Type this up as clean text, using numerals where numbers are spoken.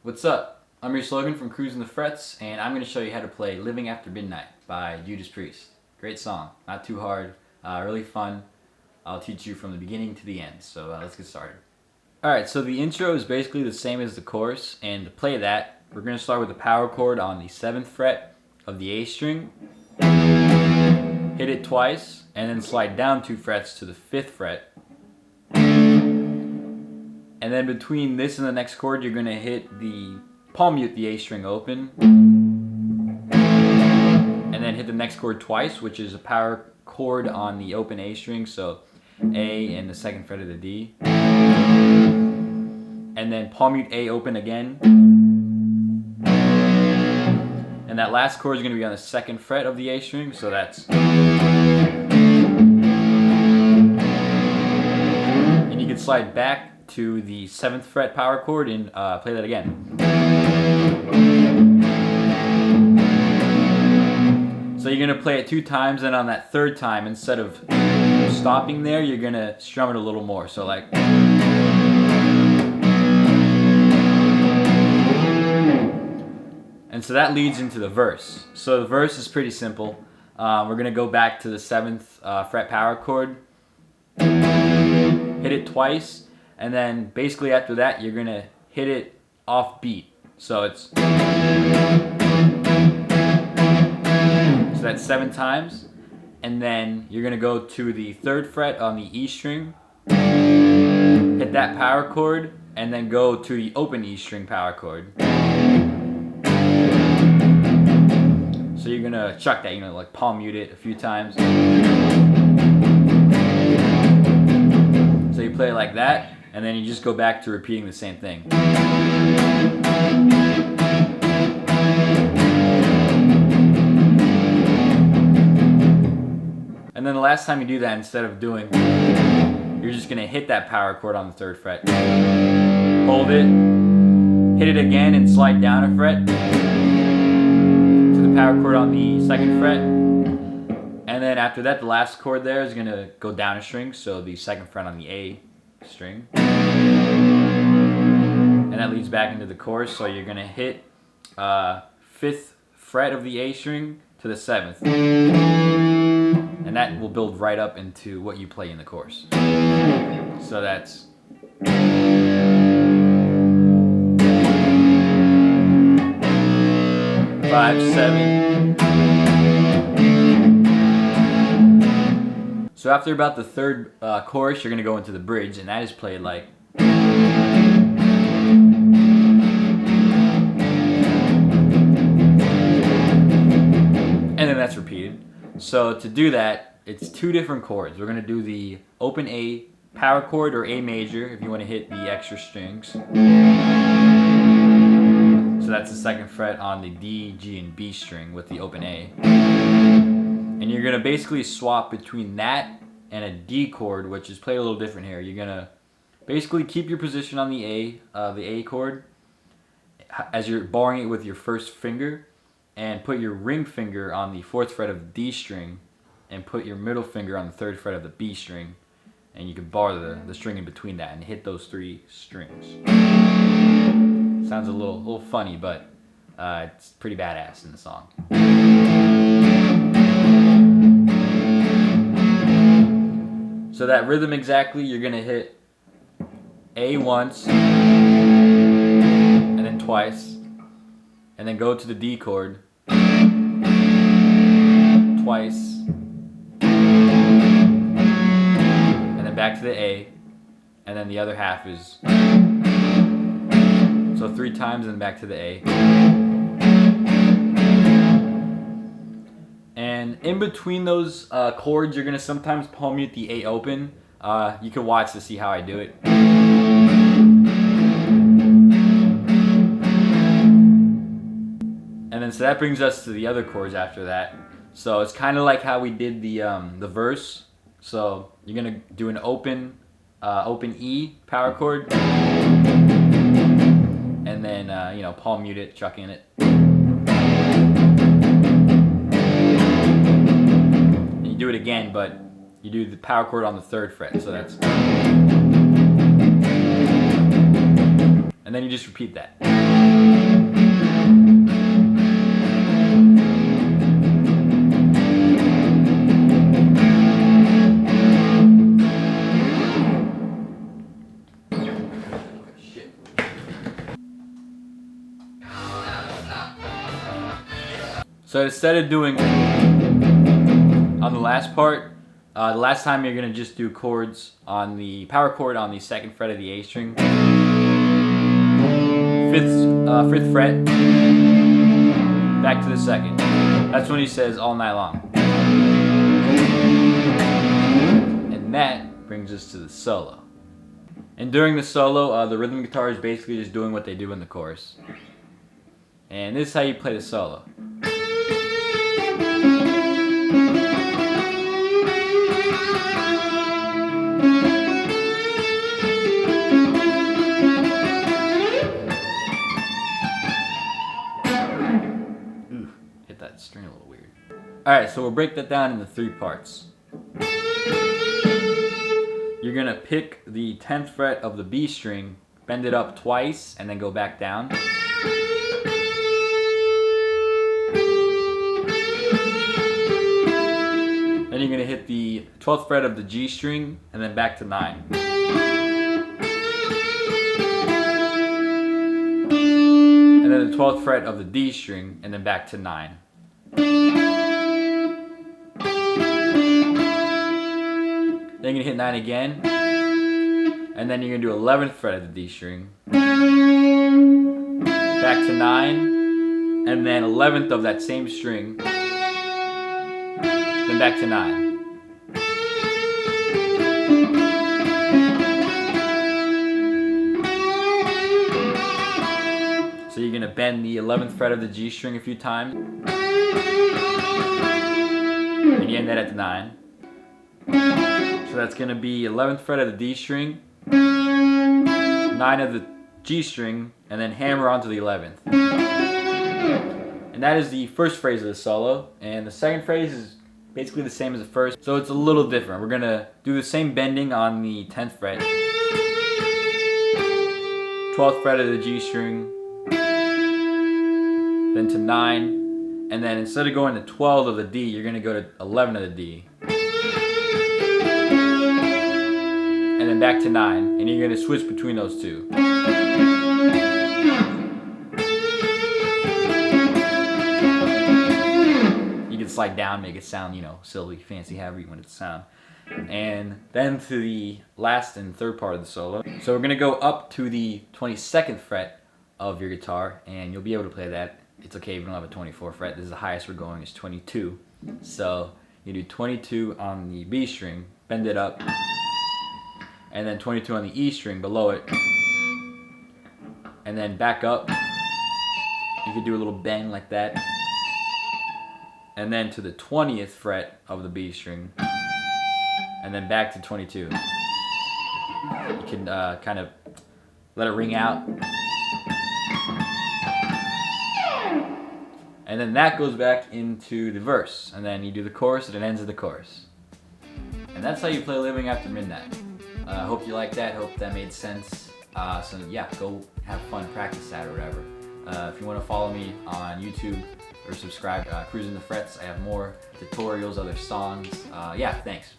What's up? I'm your slogan from Cruising the Frets, and I'm going to show you how to play Living After Midnight by Judas. Great song, not too hard, really fun. I'll teach you from the beginning to the end, so let's get started. Alright, so the intro is basically the same as the chorus, and to play that, we're going to start with the power chord on the 7th fret of the A string, hit it twice, and then slide down 2 frets to the 5th fret. And then between this and the next chord, you're going to hit the palm mute the A string open, and then hit the next chord twice, which is a power chord on the open A string, so A and the 2nd fret of the D. And then palm mute A open again. And that last chord is going to be on the 2nd fret of the A string, so that's... And you can slide back to the 7th fret power chord and play that again. So you're going to play it 2 times, and on that 3rd time, instead of stopping there, you're going to strum it a little more. So like... And so that leads into the verse. So the verse is pretty simple. We're going to go back to the 7th fret power chord, hit it twice, and then basically after that you're going to hit it off beat. So it's... So that's 7 times. And then you're going to go to the 3rd fret on the E string, hit that power chord, and then go to the open E string power chord. So you're going to chuck that, like palm mute it a few times. So you play it like that, and then you just go back to repeating the same thing. And then the last time you do that, instead of doing, you're just going to hit that power chord on the 3rd fret. Hold it, hit it again and slide down a fret to the power chord on the 2nd fret. And then after that, the last chord there is going to go down a string, so the 2nd fret on the A string. And that leads back into the chorus, so you're going to hit 5th fret of the A string to the 7th. And that will build right up into what you play in the chorus. So that's... 5, 7. So after about the 3rd chorus, you're going to go into the bridge, and that is played like... And then that's repeated. So to do that, it's 2 different chords. We're going to do the open A power chord, or A major, if you want to hit the extra strings. So that's the 2nd fret on the D, G, and B string with the open A. And you're going to basically swap between that and a D chord, which is played a little different here. You're going to basically keep your position on the A chord, as you're barring it with your 1st finger, and put your ring finger on the 4th fret of the D string, and put your middle finger on the 3rd fret of the B string, and you can bar the string in between that and hit those 3 strings. Sounds a little funny, but it's pretty badass in the song. So that rhythm exactly, you're going to hit A once, and then twice, and then go to the D chord, twice, and then back to the A, and then the other half is... So 3 times and then back to the A. And in between those chords, you're going to sometimes palm mute the A open. You can watch to see how I do it. And then so that brings us to the other chords after that. So it's kind of like how we did the verse. So you're going to do an open E power chord. And then, palm mute it, chuck in it. And you do it again, but you do the power chord on the 3rd fret, so that's... And then you just repeat that. So instead of doing on the last part, the last time you're gonna just do chords on the power chord on the 2nd fret of the A string, 5th fret, back to the 2nd. That's when he says all night long. And that brings us to the solo. And during the solo, the rhythm guitar is basically just doing what they do in the chorus. And this is how you play the solo. Hit that string a little weird. Alright, so we'll break that down into 3 parts. You're gonna pick the 10th fret of the B string, bend it up twice, and then go back down. Then you're gonna hit the 12th fret of the G string, and then back to 9. And then the 12th fret of the D string, and then back to 9. Then you're gonna hit 9 again, and then you're gonna do 11th fret of the D string, back to 9, and then 11th of that same string, then back to 9. So you're gonna bend the 11th fret of the G string a few times, and you end that at the 9. So that's gonna be 11th fret of the D string, 9 of the G string, and then hammer onto the 11th. And that is the first phrase of the solo, and the second phrase is basically the same as the first, so it's a little different. We're gonna do the same bending on the 10th fret, 12th fret of the G string, then to 9, and then instead of going to 12 of the D, you're gonna go to 11 of the D. And then back to 9, and you're gonna switch between those two. You can slide down, make it sound, silly, fancy, however you want it to sound. And then to the last and third part of the solo. So we're gonna go up to the 22nd fret of your guitar, and you'll be able to play that. It's okay if you don't have a 24th fret. This is the highest we're going, is 22. So you do 22 on the B string, bend it up, and then 22 on the E string below it, and then back up. You could do a little bend like that, and then to the 20th fret of the B string, and then back to 22. You can kind of let it ring out, and then that goes back into the verse, and then you do the chorus, and it ends with the chorus. And that's how you play Living After Midnight. Hope you like that. Hope that made sense. So yeah, go have fun, practice that or whatever. If you want to follow me on YouTube or subscribe, Cruising the Frets. I have more tutorials, other songs. Yeah, thanks.